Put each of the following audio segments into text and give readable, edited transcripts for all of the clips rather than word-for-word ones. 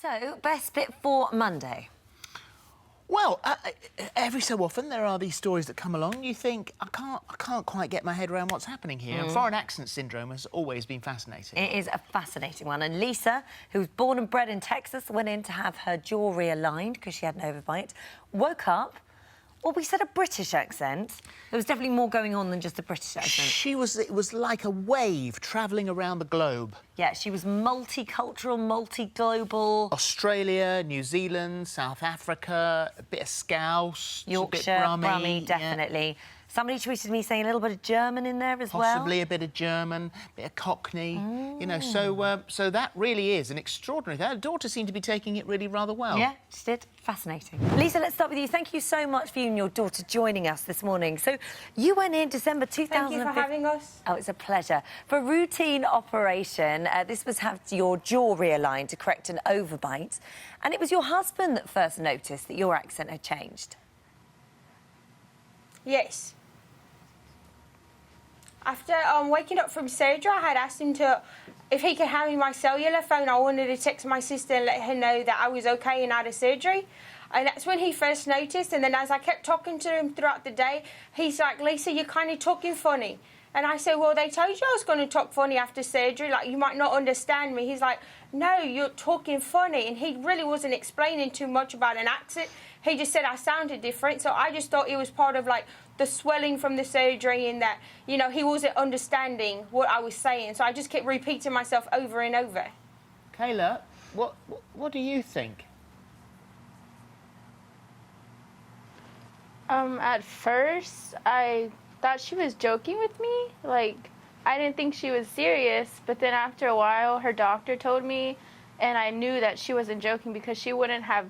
So, best bit for Monday? Well, every so often there are these stories that come along. You think, I can't quite get my head around what's happening here. And foreign accent syndrome has always been fascinating. It is a fascinating one. And Lisa, who's born and bred in Texas, went in to have her jaw realigned because she had an overbite, woke up. Well, we said a British accent. There was definitely more going on than just a British accent. It was like a wave travelling around the globe. Yeah, she was multicultural, multi-global. Australia, New Zealand, South Africa, a bit of Scouse, Yorkshire, a bit Brummy, definitely. Yeah. Somebody tweeted me saying a little bit of German in there as well. Possibly a bit of German, a bit of Cockney. You know, so that really is an extraordinary thing. Her daughter seemed to be taking it really rather well. Yeah, she did. Fascinating. Lisa, let's start with you. Thank you so much for you and your daughter joining us this morning. So you went in December 2015. Thank you for having us. Oh, it's a pleasure. For a routine operation, this was have your jaw realigned to correct an overbite. And it was your husband that first noticed that your accent had changed. Yes. After waking up from surgery, I had asked him if he could hand me my cellular phone. I wanted to text my sister and let her know that I was okay and out of surgery. And that's when he first noticed. And then as I kept talking to him throughout the day, he's like, Lisa, you're kind of talking funny. And I said, well, they told you I was going to talk funny after surgery. Like, you might not understand me. He's like, no, you're talking funny. And he really wasn't explaining too much about an accent. He just said I sounded different. So I just thought it was part of, like, the swelling from the surgery and that, you know, he wasn't understanding what I was saying. So I just kept repeating myself over and over. Kayla, what do you think? At first, I thought she was joking with me. Like, I didn't think she was serious, but then after a while, her doctor told me, and I knew that she wasn't joking because she wouldn't have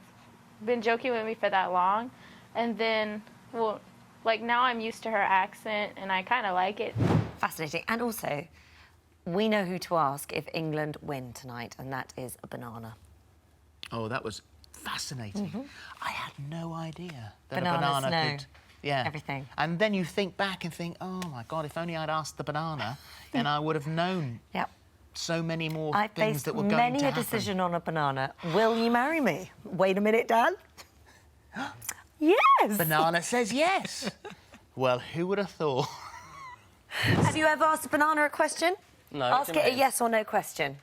been joking with me for that long. And then, well, like, now I'm used to her accent, and I kind of like it. Fascinating. And also, we know who to ask if England win tonight, and that is a banana. Oh, that was fascinating. I had no idea that Bananas a banana know could... Yeah. everything. And then you think back and think, oh, my God, if only I'd asked the banana, then I would have known so many more things that were going to happen. I faced many a decision on a banana. Will you marry me? Wait a minute, Dan. Yes! Banana says yes. Well, who would have thought? Have you ever asked a banana a question? No. Ask it a yes or no question.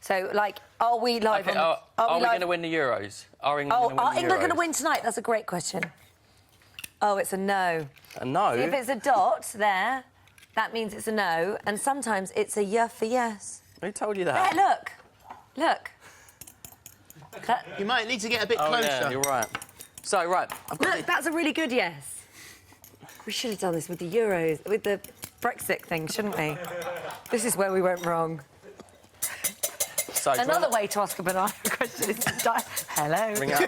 So, like, are we live okay, on... Are we going to win the Euros? Are England going to win tonight? That's a great question. Oh, it's a no. A no? If it's a dot there, that means it's a no, and sometimes it's a yeah for yes. Who told you that? There, look. You might need to get a bit closer. Yeah, you're right. So, right, I've got... Look, that's a really good yes. We should have done this with the Euros, with the Brexit thing, shouldn't we? This is where we went wrong. So, another way to ask a banana question is to die. Hello. Ring up.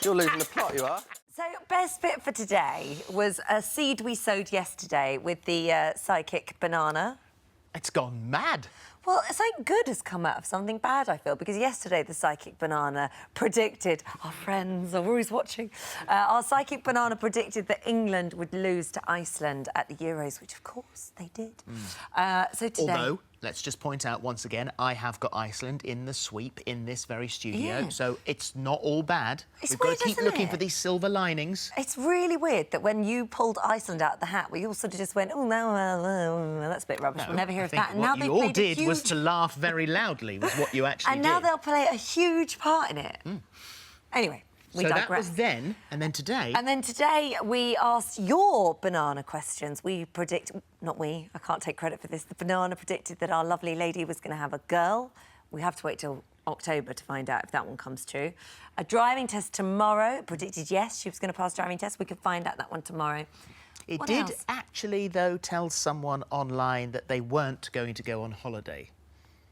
You're losing the plot, you are. So, best bit for today was a seed we sowed yesterday with the psychic banana. It's gone mad. Well, something good has come out of something bad, I feel, because yesterday the psychic banana predicted... Our friends are always watching. Our psychic banana predicted that England would lose to Iceland at the Euros, which, of course, they did. So today... Although, let's just point out once again, I have got Iceland in the sweep in this very studio, so it's not all bad. We've got to keep looking for these silver linings. It's really weird that when you pulled Iceland out of the hat, we all sort of just went, oh, no, that's a bit rubbish. No, we'll never hear of that. And what now you all did was to laugh very loudly, was what you actually did. And now they'll play a huge part in it. Anyway, we digress. That was then, and then today... And then today we asked your banana questions. We predict... Not we, I can't take credit for this. The banana predicted that our lovely lady was going to have a girl. We have to wait till October to find out if that one comes true. A driving test tomorrow. Predicted yes, she was going to pass driving test. We could find out that one tomorrow. It What did else? actually, though, tell someone online that they weren't going to go on holiday.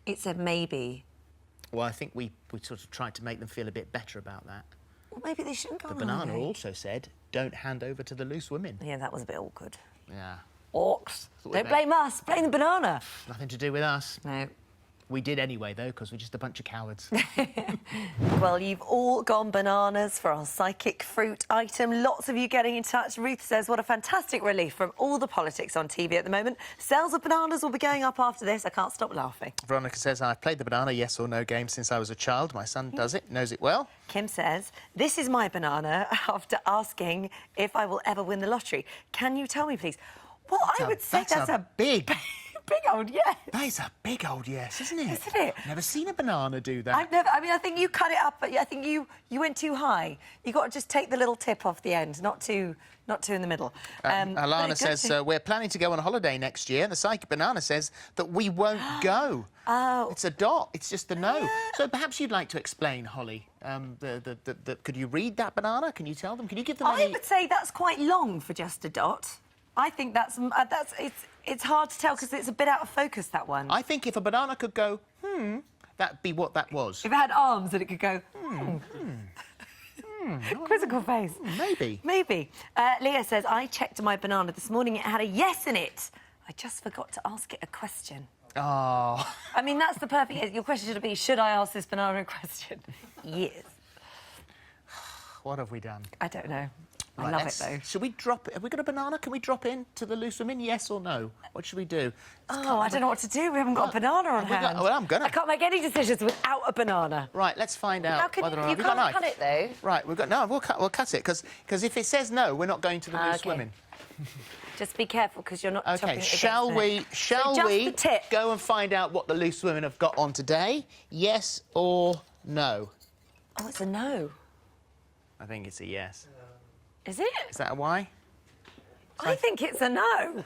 It said maybe. Well, I think we sort of tried to make them feel a bit better about that. Well, maybe they shouldn't go The on banana holiday. also said, don't hand over to the loose women. Yeah, that was a bit awkward. Yeah. Orcs. Don't blame us, blame the banana. Nothing to do with us. No. We did anyway, though, because we're just a bunch of cowards. Well, you've all gone bananas for our psychic fruit item. Lots of you getting in touch. Ruth says, what a fantastic relief from all the politics on TV at the moment. Sales of bananas will be going up after this. I can't stop laughing. Veronica says, I've played the banana yes or no game since I was a child. My son does it, knows it well. Kim says, this is my banana after asking if I will ever win the lottery. Can you tell me, please? Well, I would say that's a big... big old yes. That is a big old yes, isn't it? Isn't it? Never seen a banana do that. I've never... I mean, I think you cut it up, but I think you went too high. You got to just take the little tip off the end, not too in the middle. Alana says, we're planning to go on holiday next year, and the Psychic Banana says that we won't go. Oh. It's a dot. It's just a no. So perhaps you'd like to explain, Holly. Could you read that banana? Can you tell them? Can you give them I would say that's quite long for just a dot. I think it's hard to tell because it's a bit out of focus, that one. I think if a banana could go, that'd be what that was. If it had arms, then it could go, Quizzical face. Maybe. Maybe. Leah says, I checked my banana this morning. It had a yes in it. I just forgot to ask it a question. Oh. I mean, that's the perfect... Your question should be, should I ask this banana a question? Yes. What have we done? I don't know. Right, I love it, though. Should we drop... Have we got a banana? Can we drop in to the loose women, yes or no? What should we do? Oh, I don't know what to do. We haven't got a banana on hand. Well, I'm gonna... I can't make any decisions without a banana. Right, let's find out whether or not... You can't cut it, though. Right, we've got... No, we'll cut it, because if it says no, we're not going to the loose women. Just be careful, because you're not chopping OK, it shall we go and find out what the loose women have got on today? Yes or no? Oh, it's a no. I think it's a yes. Is it? Is that a why? I think it's a no.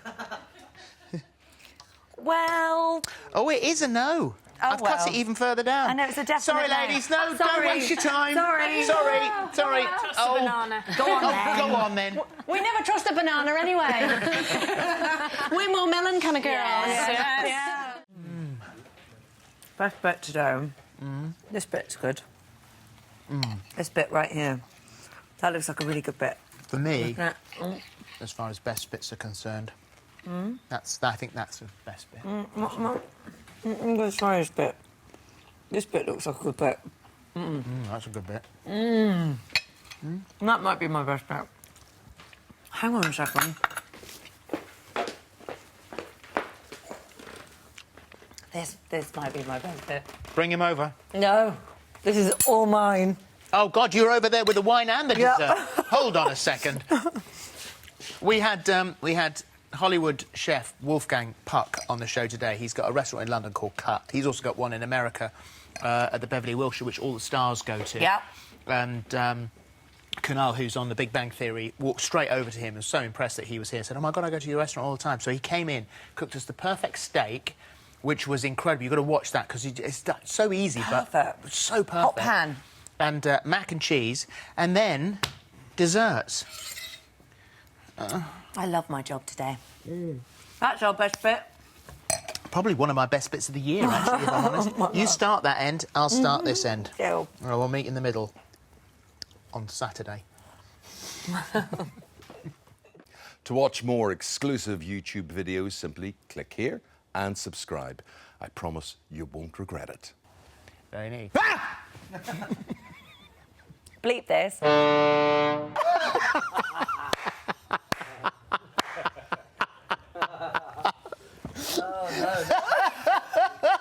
Well... Oh, it is a no. Oh, I've cut it even further down. I know, it's a definite Sorry, no. ladies, no, Sorry. don't waste your time. Sorry. Sorry. Banana. Go on, then. Go on, then. We never trust a banana anyway. We're more melon kind of girls. Yeah. Best bit today. This bit's good. This bit right here. That looks like a really good bit. For me, as far as best bits are concerned, I think that's the best bit. I'm going to try this bit. This bit looks like a good bit. That's a good bit. That might be my best bit. Hang on a second. This might be my best bit. Bring him over. No, this is all mine. Oh, God, you're over there with the wine and the dessert. Hold on a second. We had Hollywood chef Wolfgang Puck on the show today. He's got a restaurant in London called Cut. He's also got one in America at the Beverly Wilshire, which all the stars go to. Yeah. And Kunal, who's on The Big Bang Theory, walked straight over to him and was so impressed that he was here. Said, oh, my God, I go to your restaurant all the time. So he came in, cooked us the perfect steak, which was incredible. You've got to watch that because it's so easy, but so perfect. Hot pan. And mac and cheese, and then desserts. I love my job today. That's our best bit. Probably one of my best bits of the year, actually, if I'm honest. You start that end, I'll start this end. Deal. Or we'll meet in the middle on Saturday. To watch more exclusive YouTube videos, simply click here and subscribe. I promise you won't regret it. Very neat. Bleep this.